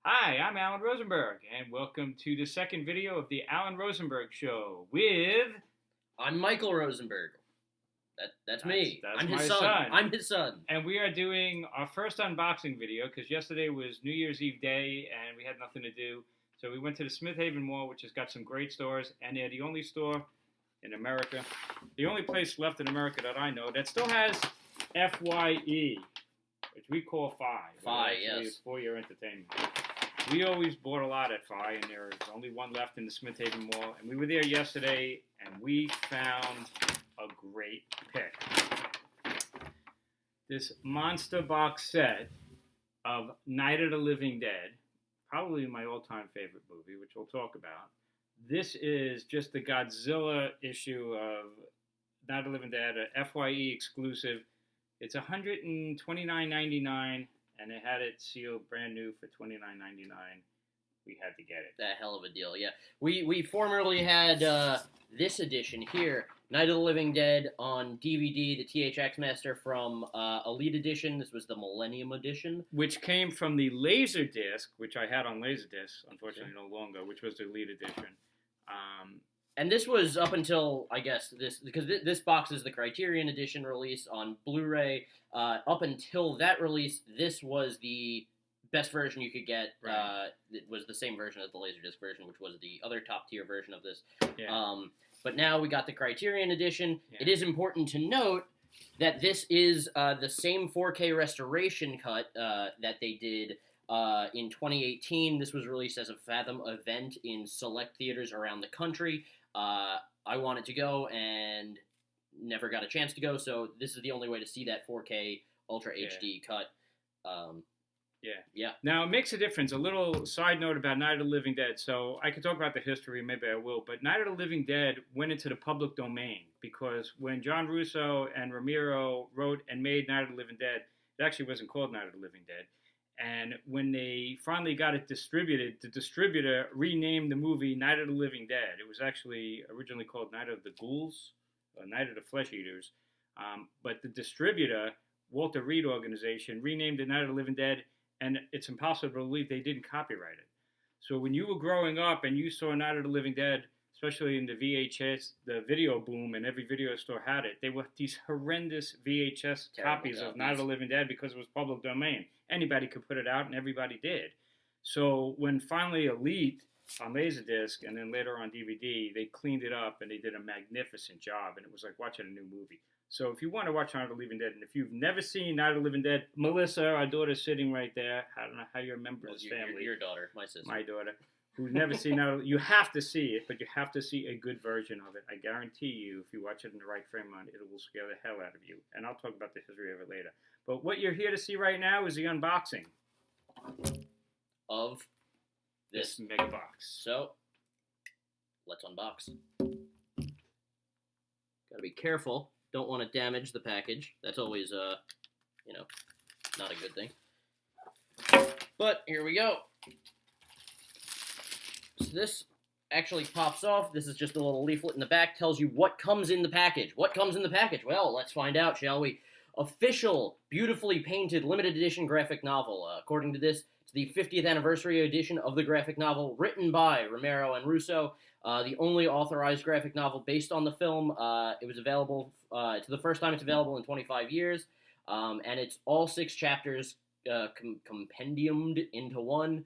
Hi, I'm Alan Rosenberg, and welcome to the second video of the Alan Rosenberg Show with... I'm Michael Rosenberg. That's me. That's I'm my his son. son. I'm his son. And we are doing our first unboxing video, because yesterday was New Year's Eve day, and we had nothing to do. So we went to the Smith Haven Mall, which has got some great stores, and they're the only store in America, the only place left in America that I know, that still has FYE, which we call FI. FI, yes. It's for your entertainment. We always bought a lot at FI, and there's only one left in the Smith Haven Mall. And we were there yesterday, and we found a great pick. This monster box set of Night of the Living Dead, probably my all-time favorite movie, which we'll talk about. This is just the Godzilla issue of Night of the Living Dead, a FYE exclusive. It's $129.99. And they had it sealed brand new for $29.99. We had to get it. A hell of a deal, yeah. We formerly had this edition here, Night of the Living Dead on DVD, the THX Master from Elite Edition. This was the Millennium Edition. Which came from the Laserdisc, which I had on Laserdisc, unfortunately no longer, which was the Elite Edition. And this was up until, I guess, because this box is the Criterion Edition release on Blu-ray. Up until that release, this was the best version you could get. Right. It was the same version as the Laserdisc version, which was the other top-tier version of this. Yeah. But now we got the Criterion Edition. Yeah. It is important to note that this is the same 4K restoration cut that they did in 2018. This was released as a Fathom event in select theaters around the country. I wanted to go and never got a chance to go, so this is the only way to see that 4K Ultra HD cut. Yeah. Now, it makes a difference. A little side note about Night of the Living Dead. So I could talk about the history, maybe I will, but Night of the Living Dead went into the public domain because when John Russo and Romero wrote and made Night of the Living Dead, it actually wasn't called Night of the Living Dead. And when they finally got it distributed, the distributor renamed the movie Night of the Living Dead. It was actually originally called Night of the Ghouls, or Night of the Flesh Eaters. But the distributor, Walter Reed Organization, renamed it Night of the Living Dead, and it's impossible to believe they didn't copyright it. So when you were growing up and you saw Night of the Living Dead, especially in the VHS, the video boom, and every video store had it, they were these horrendous VHS copies of Night of the Living Dead because it was public domain. Anybody could put it out, and everybody did. So when finally Elite on Laserdisc and then later on DVD, they cleaned it up and they did a magnificent job, and it was like watching a new movie. So if you want to watch Night of the Living Dead, and if you've never seen Night of the Living Dead, Melissa, our daughter's sitting right there. I don't know how you remember this family. Your daughter, my sister. My daughter. Who's never seen Night of the... You have to see it, but you have to see a good version of it. I guarantee you, if you watch it in the right frame on it, it will scare the hell out of you. And I'll talk about the history of it later. But what you're here to see right now is the unboxing of this mega box. So, let's unbox. Gotta be careful. Don't want to damage the package. That's always, not a good thing. But, here we go. So this actually pops off. This is just a little leaflet in the back. Tells you what comes in the package. What comes in the package? Well, let's find out, shall we? Official, beautifully painted, limited edition graphic novel. According to this, it's the 50th anniversary edition of the graphic novel, written by Romero and Russo. The only authorized graphic novel based on the film. It was available, it's the first time it's available in 25 years. And it's all 6 chapters compendiumed into one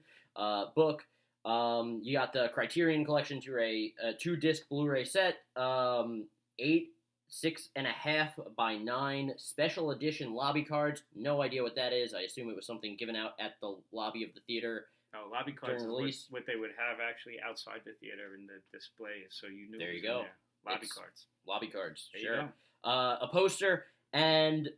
book. You got the Criterion Collection to a 2-disc Blu-ray set, 6.5 by 9 special edition lobby cards. No idea what that is. I assume it was something given out at the lobby of the theater. Oh, lobby cards is what they would have actually outside the theater in the display, so you knew. There you go. Lobby cards. Lobby cards. There sure. You go. A poster and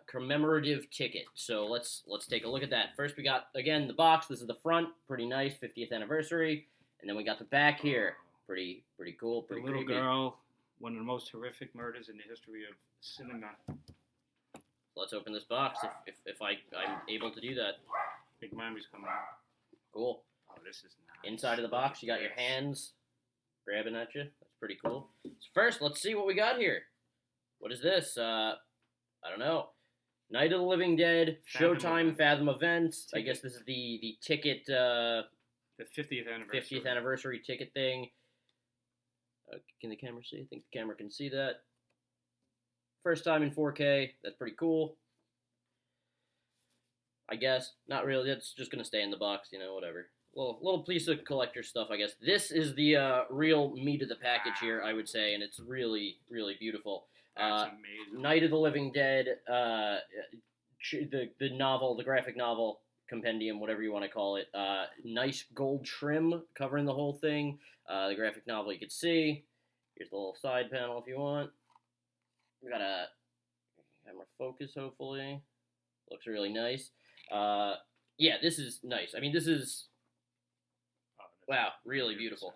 commemorative ticket. So let's take a look at that. First, we got again the box. This is the front, pretty nice, 50th anniversary, and then we got the back here. Pretty cool. Pretty the little creepy. Girl. One of the most horrific murders in the history of cinema. Let's open this box if I'm able to do that. Big Mommy's coming out. Cool. Oh, this is nice. Inside of the box, you got your hands grabbing at you. That's pretty cool. So first, let's see what we got here. What is this? I don't know. Night of the Living Dead, Fathom Showtime, Events. Fathom Events. I Ticket. guess this is the ticket, The 50th anniversary. 50th anniversary ticket thing. Can the camera see? I think the camera can see that. First time in 4K. That's pretty cool. I guess. Not really. That's just going to stay in the box, whatever. Little piece of collector stuff, I guess. This is the real meat of the package here, I would say, and it's really, really beautiful. That's amazing. Night of the Living Dead, the novel, the graphic novel compendium, whatever you want to call it. Nice gold trim covering the whole thing. The graphic novel you can see. Here's the little side panel if you want. We got a camera focus, hopefully. Looks really nice. Yeah, this is nice. I mean, this is... Wow, really beautiful.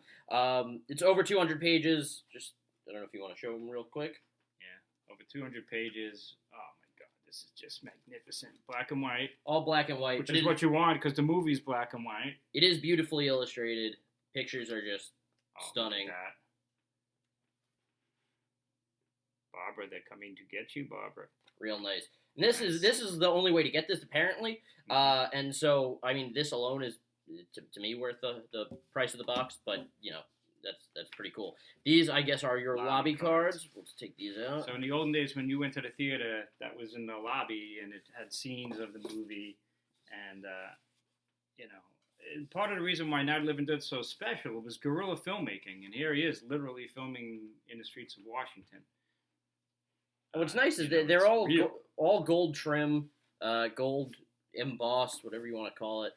It's over 200 pages. Just, I don't know if you want to show them real quick. Yeah, over 200 pages. Oh my God, this is just magnificent. Black and white. All black and white. Which is what you want, because the movie's black and white. It is beautifully illustrated. Pictures are just stunning. Look at that. Barbara, they're coming to get you, Barbara. Real nice. And this is the only way to get this, apparently. And so, I mean, this alone is, to me, worth the price of the box, but that's pretty cool. These, I guess, are your lobby cards. Let's take these out. So in the olden days, when you went to the theater, that was in the lobby, and it had scenes of the movie, and part of the reason why Night of the Living Dead is so special was guerrilla filmmaking, and here he is, literally filming in the streets of Washington. What's nice is that they're all gold trim, gold embossed, whatever you want to call it.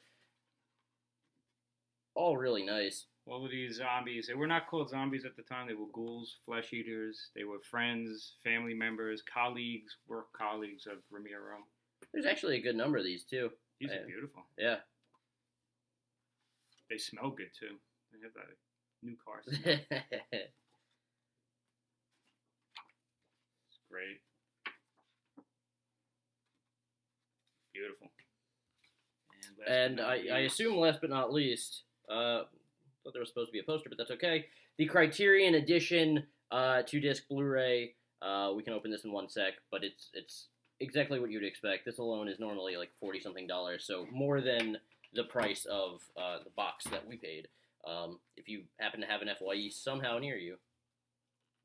All really nice. All of these zombies, they were not called zombies at the time. They were ghouls, flesh eaters. They were friends, family members, colleagues, work colleagues of Ramiro. There's actually a good number of these, too. These are beautiful. Yeah. They smell good, too. They have that new car smell. It's great. Beautiful. And I assume, last but not least, thought there was supposed to be a poster, but that's okay. The Criterion Edition 2-disc Blu-ray. We can open this in one sec, but it's exactly what you'd expect. This alone is normally like $40-something, so more than the price of the box that we paid. If you happen to have an FYE somehow near you,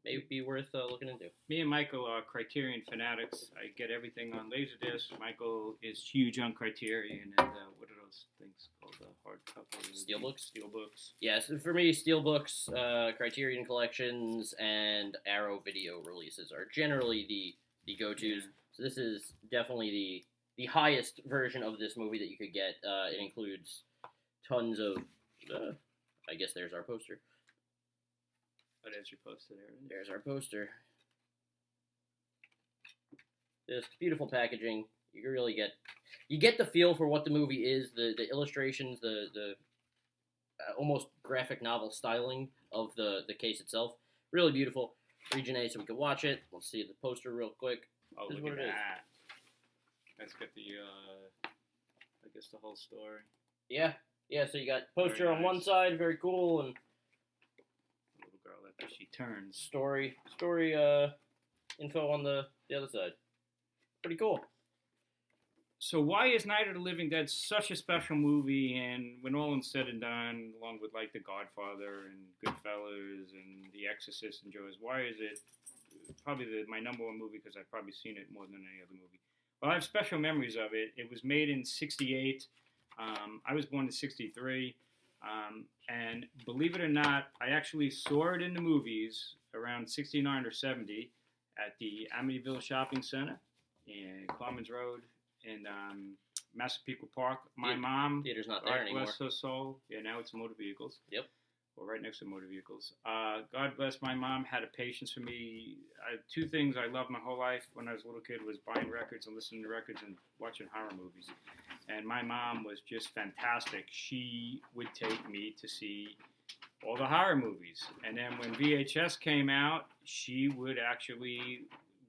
may be worth looking into. Me and Michael are Criterion fanatics. I get everything on Laserdisc. Michael is huge on Criterion, and what are those things called? Hardcover? Steelbooks? Steelbooks. Yes, for me, Steelbooks, Criterion Collections, and Arrow Video releases are generally the go-tos. Yeah. So this is definitely the highest version of this movie that you could get. It includes tons of... I guess there's our poster. Oh, there's your poster there. There's our poster. This beautiful packaging. You really get the feel for what the movie is. The illustrations, the almost graphic novel styling of the case itself. Really beautiful. Region A, so we can watch it. Let's see the poster real quick. Oh, look at that. That's got the I guess the whole story. Yeah. So you got poster on one side, very cool, and girl after she turns. Story info on the other side. Pretty cool. So why is Night of the Living Dead such a special movie, and when all is said and done, along with like The Godfather and Goodfellas and The Exorcist and Jaws, why is it probably my number one movie, because I've probably seen it more than any other movie? Well, I have special memories of it. It was made in '68. I was born in '63. And believe it or not, I actually saw it in the movies around 69 or 70 at the Amityville Shopping Center in Clemens Road in Massapequa Park. My mom, theater's not there anymore. God bless her soul. Yeah, now it's motor vehicles. Yep. Well, right next to motor vehicles. God bless my mom, had a patience for me. Two things I loved my whole life when I was a little kid was buying records and listening to records and watching horror movies. And my mom was just fantastic. She would take me to see all the horror movies. And then when VHS came out, she would actually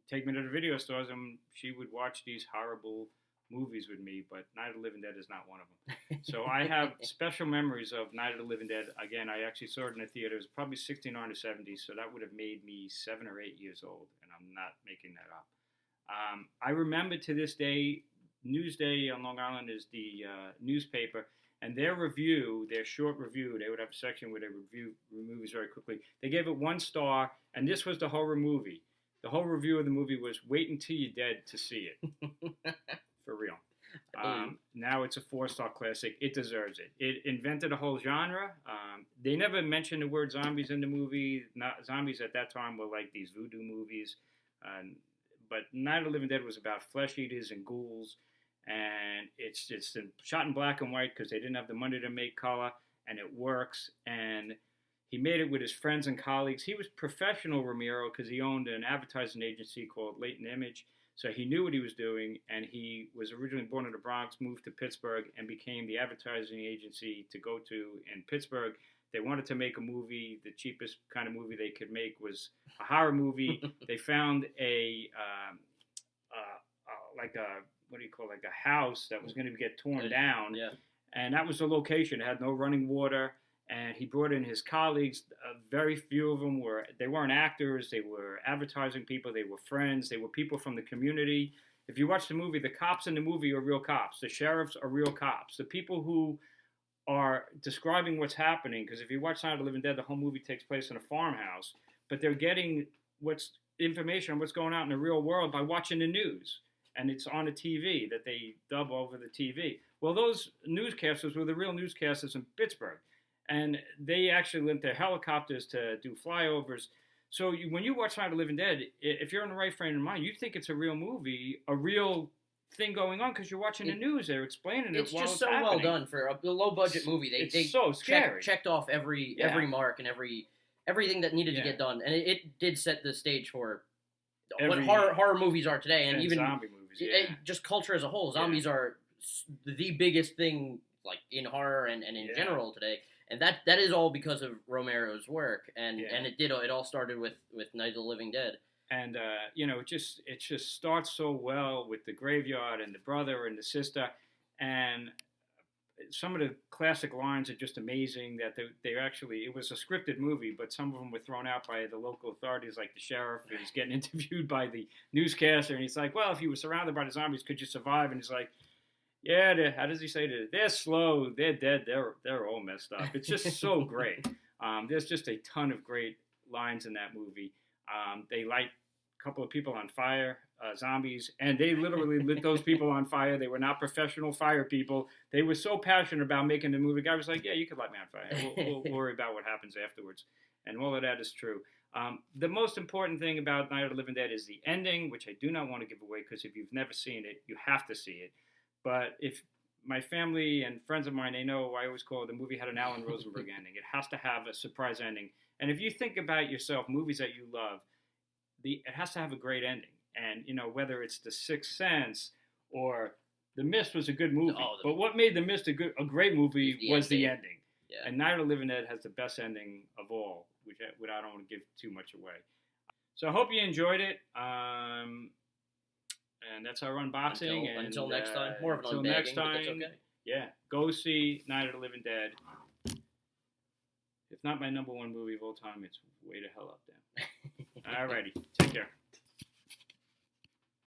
take me to the video stores and she would watch these horrible movies with me, but Night of the Living Dead is not one of them. So I have special memories of Night of the Living Dead. Again, I actually saw it in the theaters, probably 69 or 70, so that would have made me 7 or 8 years old, and I'm not making that up. I remember to this day, Newsday on Long Island is the newspaper, and their review, their short review, they would have a section where they review movies very quickly. They gave it 1 star, and this was the horror movie. The whole review of the movie was wait until you're dead to see it. For real. Now it's a 4-star classic. It deserves it. It invented a whole genre. They never mentioned the word zombies in the movie. Zombies at that time were like these voodoo movies. But Night of the Living Dead was about flesh eaters and ghouls. And it's shot in black and white because they didn't have the money to make color. And it works. And he made it with his friends and colleagues. He was professional, Romero, because he owned an advertising agency called Leighton Image. So he knew what he was doing, and he was originally born in the Bronx, moved to Pittsburgh, and became the advertising agency to go to in Pittsburgh. They wanted to make a movie. The cheapest kind of movie they could make was a horror movie. They found like a house that was going to get torn down. Yeah. And that was the location. It had no running water. And he brought in his colleagues. Very few of them weren't actors. They were advertising people. They were friends. They were people from the community. If you watch the movie, the cops in the movie are real cops. The sheriffs are real cops. The people who are describing what's happening, because if you watch Night of the Living Dead, the whole movie takes place in a farmhouse, but they're getting information on what's going on in the real world by watching the news. And it's on the TV that they dub over the TV. Well, those newscasters were the real newscasters in Pittsburgh. And they actually lent their helicopters to do flyovers. So when you watch Night of the Living Dead, if you're in the right frame of mind, you think it's a real movie, a real thing going on, because you're watching the news. They're explaining it. It's while just it's so happening. well done for a low-budget movie. They so scary. checked off every mark and everything that needed to get done, and it did set the stage for what horror movies are today, and even zombie movies. Just culture as a whole. Zombies are the biggest thing, like in horror and in general today. And that is all because of Romero's work, and it all started with Night of the Living Dead. And it just starts so well with the graveyard and the brother and the sister, and some of the classic lines are just amazing. That they actually, it was a scripted movie, but some of them were thrown out by the local authorities, like the sheriff. He's getting interviewed by the newscaster, and he's like, "Well, if you were surrounded by the zombies, could you survive?" And he's like, "Yeah, how does he say that? They're slow, they're dead, they're all messed up." It's just so great. There's just a ton of great lines in that movie. They light a couple of people on fire, zombies, and they literally lit those people on fire. They were not professional fire people. They were so passionate about making the movie. The guy was like, "Yeah, you could light me on fire. We'll worry about what happens afterwards." And all of that is true. The most important thing about Night of the Living Dead is the ending, which I do not want to give away, because if you've never seen it, you have to see it. But if my family and friends of mine, they know I always call it, the movie had an Alan Rosenberg ending. It has to have a surprise ending. And if you think about yourself, movies that you love, it has to have a great ending. And, whether it's The Sixth Sense or The Mist was a good movie. But what made The Mist a great movie was the ending. Yeah. And Night of the Living Dead has the best ending of all, which I don't want to give too much away. So I hope you enjoyed it. And that's our unboxing. Until next time. More of an unbagging, next time, but that's okay. Yeah, go see Night of the Living Dead. If not my number one movie of all time, it's way the hell up there. Alrighty, take care.